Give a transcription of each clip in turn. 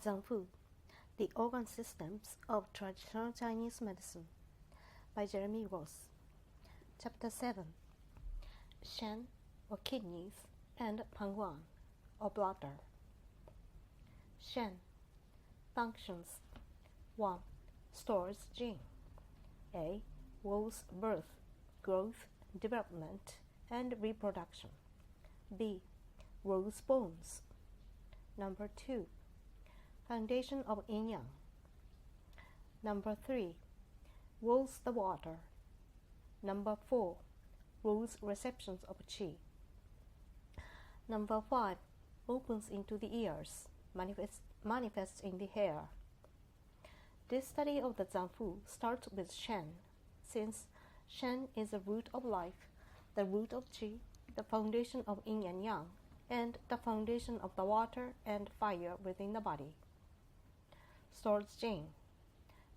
Zang, The Organ Systems of Traditional Chinese Medicine by Jeremy Ross. Chapter 7. Shen, or kidneys, and Guang, or bladder. Shen. Functions. 1. Stores Jing. A. Rules birth, growth, development, and reproduction. B. Rules bones. Number 2. Foundation of Yin Yang. Number 3. Rules the water. Number 4. Rules receptions of qi. Number 5. Opens into the ears, manifests in the hair. This study of the Zangfu starts with Shen, since Shen is the root of life, the root of qi, the foundation of yin and yang, and the foundation of the water and fire within the body. Stores Jing.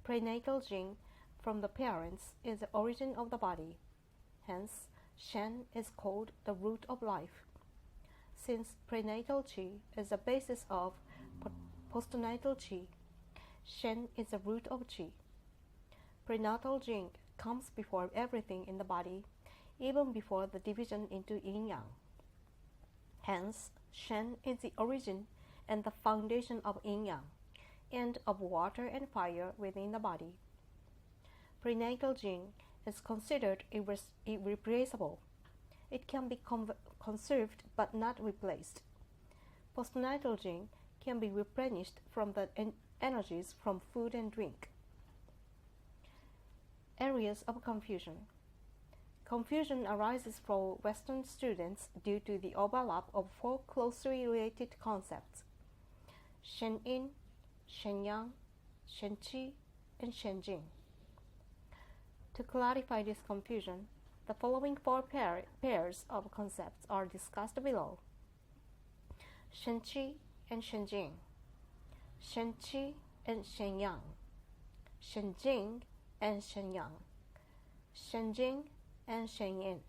Prenatal Jing from the parents is the origin of the body. Hence, Shen is called the root of life. Since prenatal qi is the basis of postnatal qi, Shen is the root of qi. Prenatal Jing comes before everything in the body, even before the division into yin yang. Hence, Shen is the origin and the foundation of yin yang, and of water and fire within the body. Prenatal Jing is considered irreplaceable. It can be conserved but not replaced. Postnatal Jing can be replenished from the energies from food and drink. Areas of confusion. Confusion arises for Western students due to the overlap of 4 closely related concepts: Shen Yin, Shen Yang, Shen Qi, and Shen Jing. To clarify this confusion, the following 4 pairs of concepts are discussed below: Shen Qi and Shen Jing, Shen Qi and Shen Yang, Shen Jing and Shen Yang, Shen Jing and Shen Yin.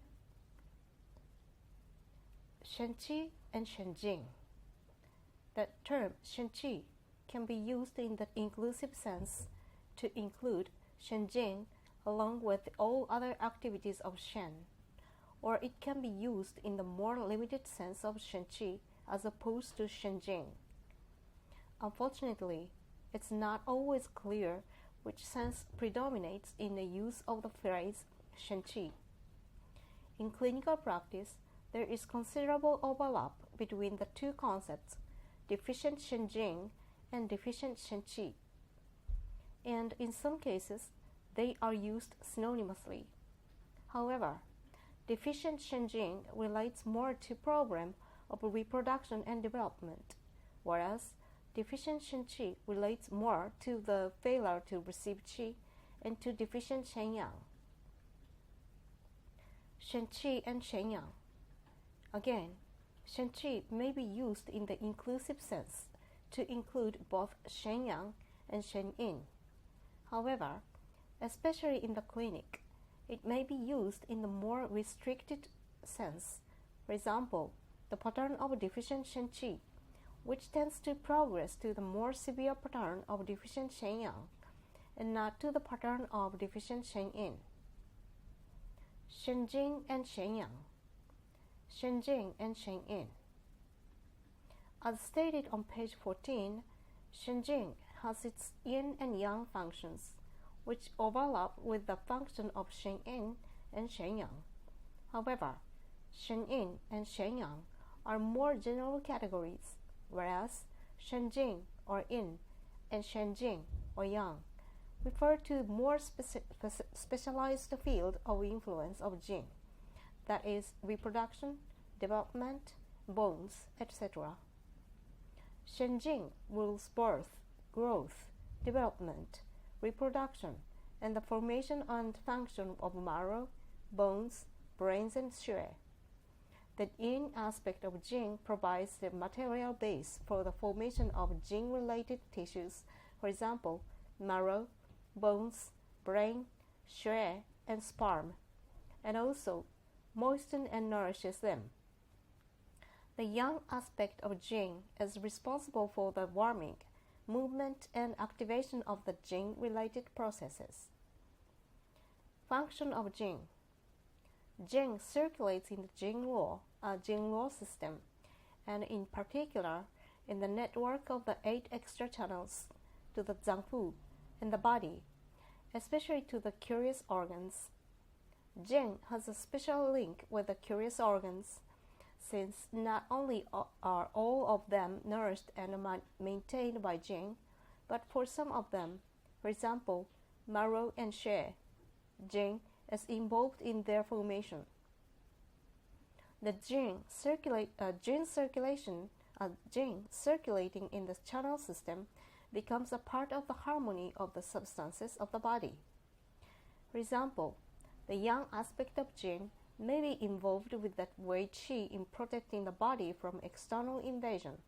Shen Qi and Shen Jing. The term Shen Qi can be used in the inclusive sense to include Shen Jing along with all other activities of Shen, or it can be used in the more limited sense of Shen Qi as opposed to Shen Jing. Unfortunately, it's not always clear which sense predominates in the use of the phrase Shen Qi. In clinical practice, there is considerable overlap between the 2 concepts, deficient Shen Jing and deficient Shen Qi, and in some cases, they are used synonymously. However, deficient Shen Jing relates more to program of reproduction and development, whereas deficient Shen Qi relates more to the failure to receive qi and to deficient Shen Yang. Shen Qi and Shen Yang. Again, Shen Qi may be used in the inclusive sense to include both Shen Yang and Shen Yin. However, especially in the clinic, it may be used in the more restricted sense. For example, the pattern of deficient Shen Qi, which tends to progress to the more severe pattern of deficient Shen Yang, and not to the pattern of deficient Shen Yin. Shen Jing and Shen Yang. Shen Jing and Shen Yin. As stated on page 14, Shen Jing has its yin and yang functions, which overlap with the function of Shen Yin and Shen Yang. However, Shen Yin and Shen Yang are more general categories, whereas Shen Jing or Yin and Shen Jing or Yang refer to more specialized field of influence of Jing, that is, reproduction, development, bones, etc. Shen Jing rules birth, growth, development, reproduction, and the formation and function of marrow, bones, brains, and shui. The yin aspect of Jing provides the material base for the formation of Jing-related tissues, for example, marrow, bones, brain, shui, and sperm, and also moisten and nourishes them. The yang aspect of Jing is responsible for the warming, movement and activation of the Jing-related processes. Function of Jing. Jing circulates in the Jing law system, and in particular in the network of the 8 extra channels to the Zangfu in the body, especially to the curious organs. Jing has a special link with the curious organs, since not only are all of them nourished and maintained by Jing, but for some of them, for example, marrow and Shen, Jing is involved in their formation. The Jing circulating in the channel system becomes a part of the harmony of the substances of the body. For example, the Yang aspect of Jing may be involved with that Wei Qi in protecting the body from external invasion,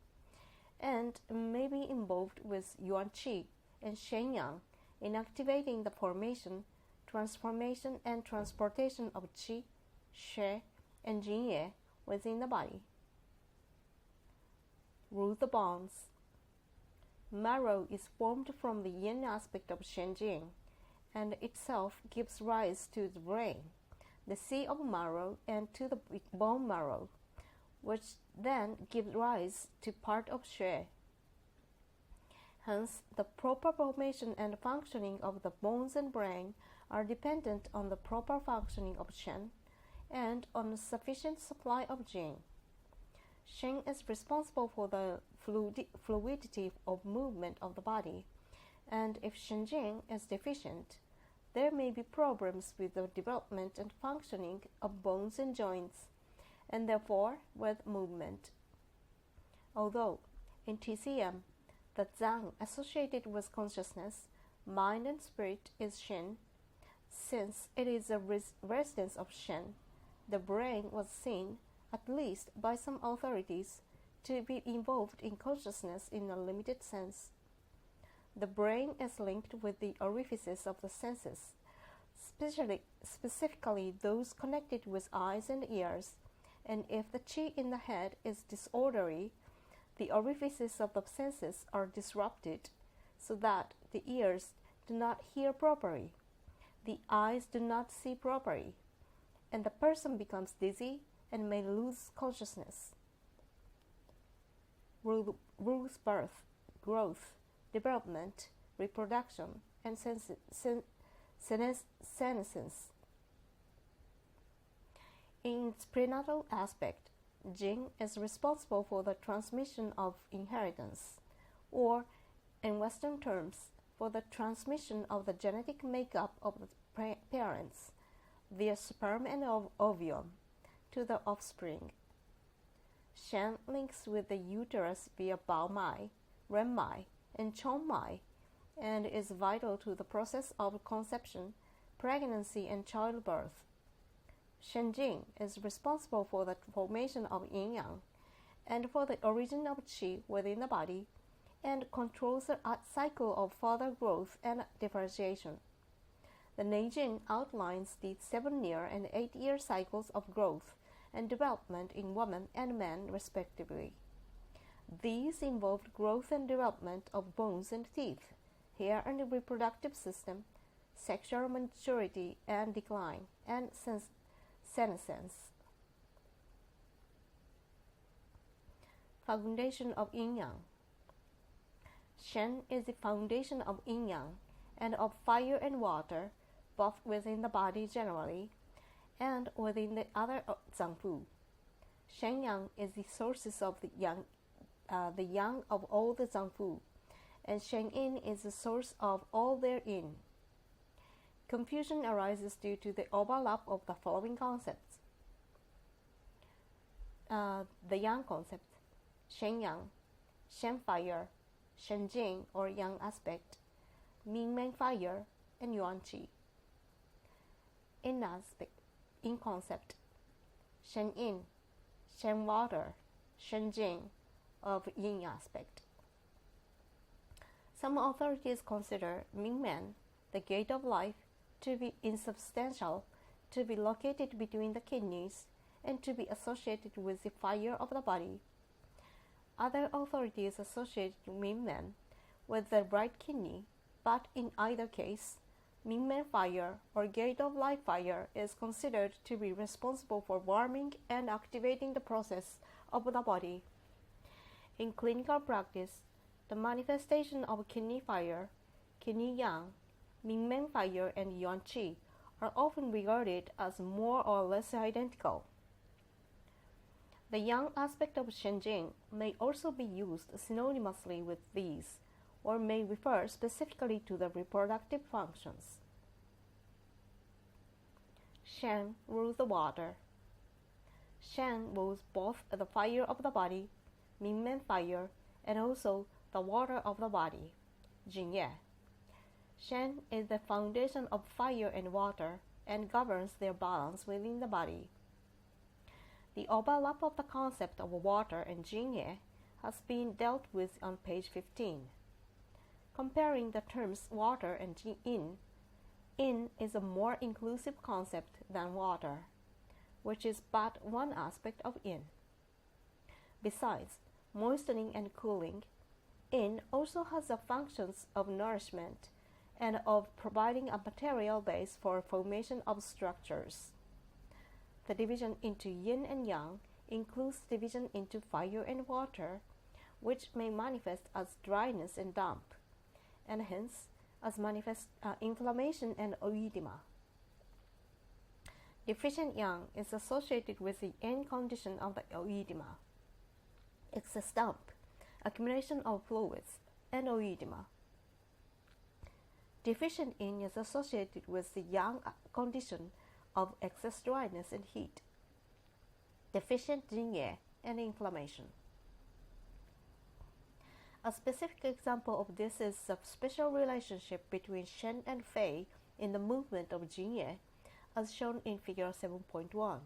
and may be involved with Yuan Qi and Shen Yang in activating the formation, transformation, and transportation of Qi, She, and Jing within the body. Rule the bonds. Marrow is formed from the yin aspect of Shen Jing, and itself gives rise to the brain, the seat of marrow, and to the bone marrow, which then gives rise to part of Shen. Hence, the proper formation and functioning of the bones and brain are dependent on the proper functioning of Shen and on a sufficient supply of Jing. Shen is responsible for the fluidity of movement of the body, and if Shen Jing is deficient, there may be problems with the development and functioning of bones and joints, and therefore with movement. Although in TCM, the Zang associated with consciousness, mind and spirit is Shen, since it is a residence of Shen, the brain was seen, at least by some authorities, to be involved in consciousness in a limited sense. The brain is linked with the orifices of the senses, specifically those connected with eyes and ears, and if the qi in the head is disorderly, the orifices of the senses are disrupted, so that the ears do not hear properly, the eyes do not see properly, and the person becomes dizzy and may lose consciousness. Rules birth, growth, development, reproduction, and senescence. In its prenatal aspect, Jing is responsible for the transmission of inheritance, or, in Western terms, for the transmission of the genetic makeup of the parents via sperm and ovum to the offspring. Shen links with the uterus via Bao Mai, Ren Mai, and Chong Mai, and is vital to the process of conception, pregnancy, and childbirth. Shen Jing is responsible for the formation of Yin Yang and for the origin of Qi within the body, and controls the cycle of further growth and differentiation. The Neijing outlines the 7-year and 8-year cycles of growth and development in women and men respectively. These involved growth and development of bones and teeth, hair and the reproductive system, sexual maturity and decline, and senescence. Foundation of Yin Yang. Shen is the foundation of Yin Yang and of fire and water, both within the body generally and within the other Zangfu. Shen Yang is the sources of the yang of all the Zangfu, and Shen Yin is the source of all their yin. Confusion arises due to the overlap of the following concepts. The Yang concept, Shen Yang, Shen fire, Shen Jing or Yang aspect, Ming Men fire, and Yuan Qi. In concept, Shen Yin, Shen water, Shen Jing of Yin aspect. Some authorities consider Ming Men, the gate of life, to be insubstantial, to be located between the kidneys, and to be associated with the fire of the body. Other authorities associate Ming Men with the right kidney, but in either case, Mingmen fire or gate of life fire is considered to be responsible for warming and activating the process of the body. In clinical practice, the manifestation of kidney fire, kidney yang, Mingmen fire, and yuan qi are often regarded as more or less identical. The yang aspect of Shen Jing may also be used synonymously with these, or may refer specifically to the reproductive functions. Shen rules the water. Shen rules both the fire of the body, Mingmen fire, and also the water of the body, Jing Ye. Shen is the foundation of fire and water and governs their balance within the body. The overlap of the concept of water and Jing Ye has been dealt with on page 15. Comparing the terms water and Yin is a more inclusive concept than water, which is but one aspect of Yin. Besides moistening and cooling, Yin also has the functions of nourishment and of providing a material base for formation of structures. The division into yin and yang includes division into fire and water, which may manifest as dryness and damp, and hence as manifest inflammation and oedema. Deficient yang is associated with the end condition of the oedema, excess damp, accumulation of fluids, and oedema. Deficient yin is associated with the yang condition of excess dryness and heat, deficient Jing Ye, and inflammation. A specific example of this is the special relationship between Shen and Fei in the movement of Jing Ye, as shown in figure 7.1.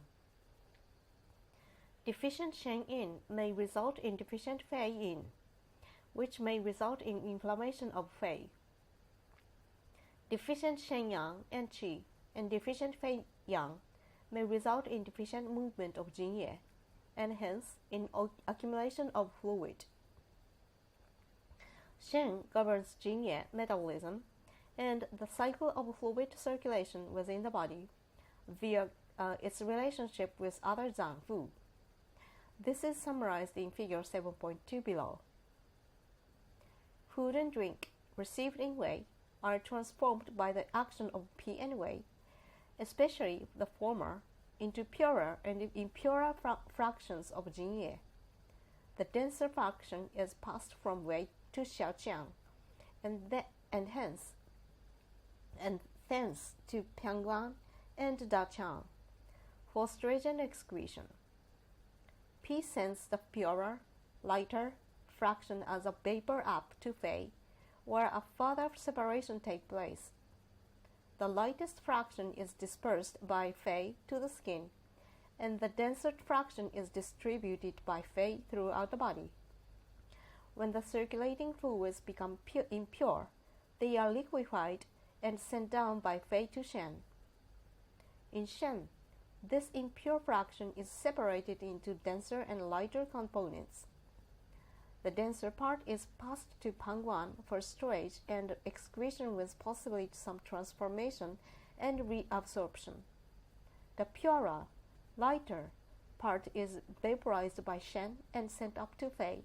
Deficient Shen Yin may result in deficient Fei Yin, which may result in inflammation of Fei. Deficient Shen Yang and Qi and deficient Fei Yang may result in deficient movement of Jing Ye, and hence in accumulation of fluid. Shen governs Jing Ye metabolism and the cycle of fluid circulation within the body via its relationship with other Zang food. This is summarized in figure 7.2 below. Food and drink received in Wei are transformed by the action of Pi and Wei, especially the former, into purer and impurer fractions of Jing Ye. The denser fraction is passed from Wei to Xiaoqiang, and thence to Piangguan and Daqiang for stringent excretion. Pi sends the purer, lighter fraction as a vapor up to Fei, where a further separation takes place. The lightest fraction is dispersed by Fei to the skin, and the denser fraction is distributed by Fei throughout the body. When the circulating fluids become impure, they are liquefied and sent down by Fei to Shen. In Shen, this impure fraction is separated into denser and lighter components. The denser part is passed to Pangguan for storage and excretion with possibly some transformation and reabsorption. The purer, lighter part is vaporized by Shen and sent up to Fei,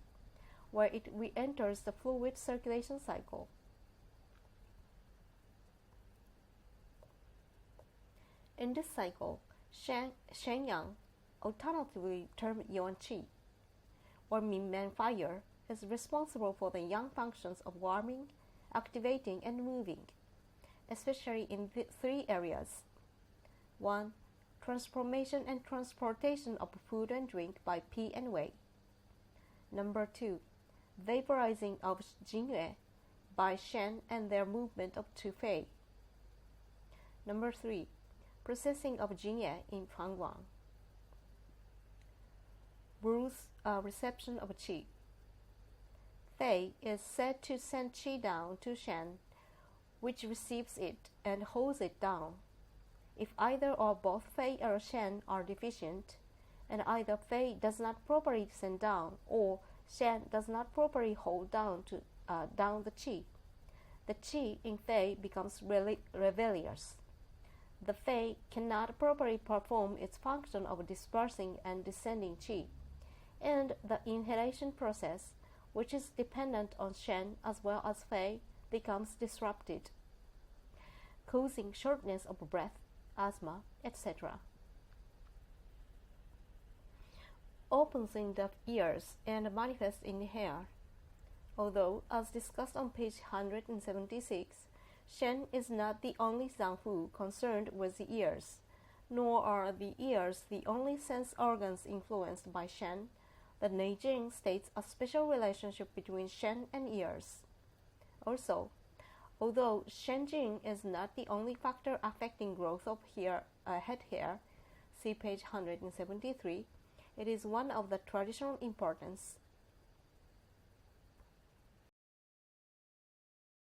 where it re-enters the fluid circulation cycle. In this cycle, Shen Yang, alternatively termed Yuan Qi, or Mingmen fire, is responsible for the yang functions of warming, activating, and moving, especially in three areas. 1. Transformation and transportation of food and drink by Pi and Wei. 2. Vaporizing of Jing Ye by Shen and their movement up to Fei. 3. Processing of Jing Ye in Pangguan. Rules reception of qi. Fei is said to send qi down to Shen, which receives it and holds it down. If either or both Fei or Shen are deficient, and either Fei does not properly send down or Shen does not properly hold down down the qi. The qi in Fei becomes rebellious. The Fei cannot properly perform its function of dispersing and descending qi, and the inhalation process, which is dependent on Shen as well as Fei, becomes disrupted, causing shortness of breath, asthma, etc. Opens in the ears and manifests in the hair. Although, as discussed on page 176, Shen is not the only Zangfu concerned with the ears, nor are the ears the only sense organs influenced by Shen. The Jing states a special relationship between Shen and ears. Also, although Shen Jing is not the only factor affecting growth of head hair, see page 173, it is one of the traditional importance